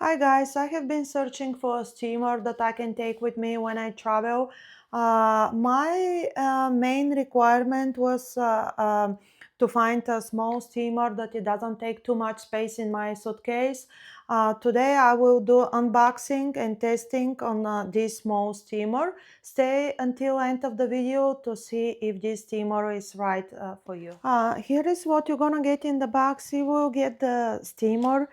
Hi guys, I have been searching for a steamer that I can take with me when I travel. My main requirement was to find a small steamer that it doesn't take too much space in my suitcase. Today I will do unboxing and testing on this small steamer. Stay until end of the video to see if this steamer is right for you. Here is what you're gonna get in the box. You will get the steamer.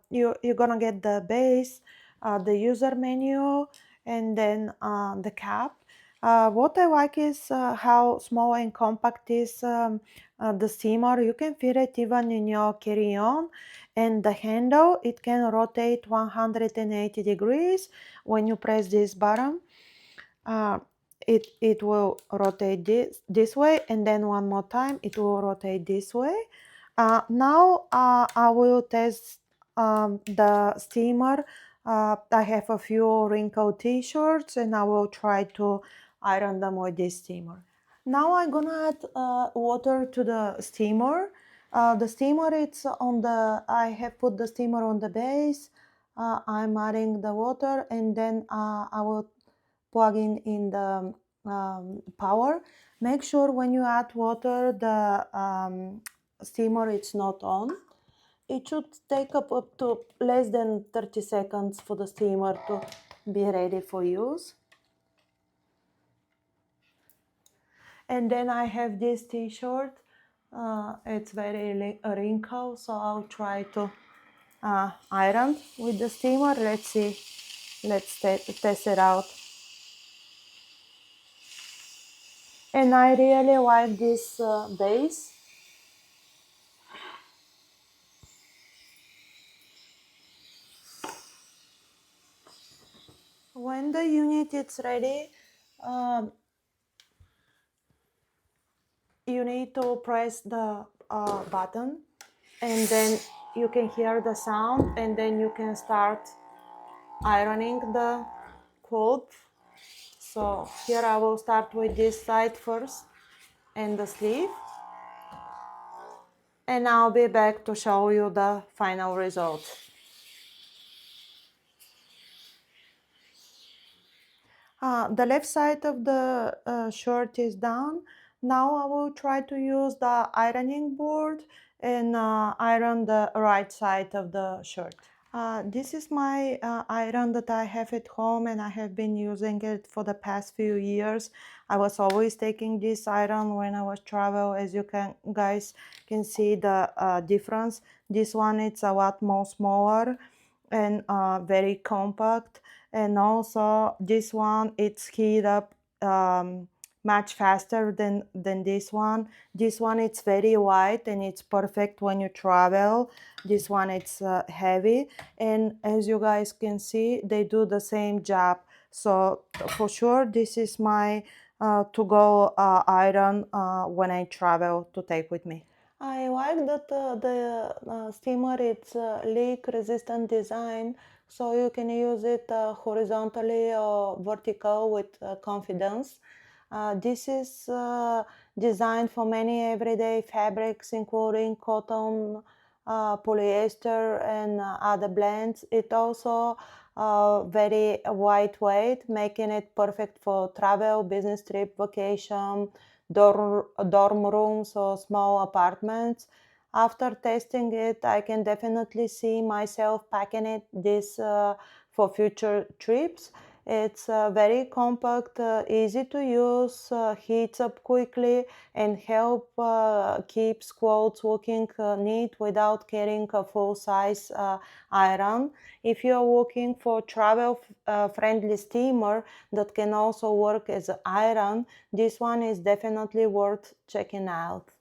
You're gonna get the base, the user menu, and then the cap. What I like is how small and compact is the steamer. You can fit it even in your carry-on, and the handle, it can rotate 180 degrees when you press this button. Uh, it will rotate this way, and then one more time it will rotate this way. Now I will test the steamer. I have a few wrinkled t-shirts and I will try to iron them with this steamer. Now I'm gonna add water to the steamer. The steamer, it's on the, I have put the steamer on the base. I'm adding the water, and then I will plug in the power. Make sure when you add water, the steamer is not on. It should take up to less than 30 seconds for the steamer to be ready for use. And then I have this t-shirt. It's very wrinkled, so I'll try to iron with the steamer. Let's see. Let's test it out. And I really like this base. When the unit is ready, you need to press the button, and then you can hear the sound, and then you can start ironing the cloth. So here I will start with this side first and the sleeve, and I'll be back to show you the final result. The left side of the shirt is done. Now I will try to use the ironing board and iron the right side of the shirt. This is my iron that I have at home, and I have been using it for the past few years. I was always taking this iron when I was travel. As you guys can see the difference. This one, it's a lot more smaller and very compact, and also this one, it's heat up much faster than this one. This one, it's very light and it's perfect when you travel. This one, it's heavy, and as you guys can see, they do the same job. So for sure this is my to-go iron when I travel to take with me. I like that the steamer, it's leak resistant design, so you can use it horizontally or vertical with confidence. This is designed for many everyday fabrics, including cotton, polyester, and other blends. It also very lightweight, making it perfect for travel, business trip, vacation, dorm rooms, or small apartments. After testing it, I can definitely see myself packing this for future trips. It's very compact, easy to use, heats up quickly, and help keeps clothes looking neat without carrying a full-size iron. If you're looking for travel friendly steamer that can also work as an iron, this one is definitely worth checking out.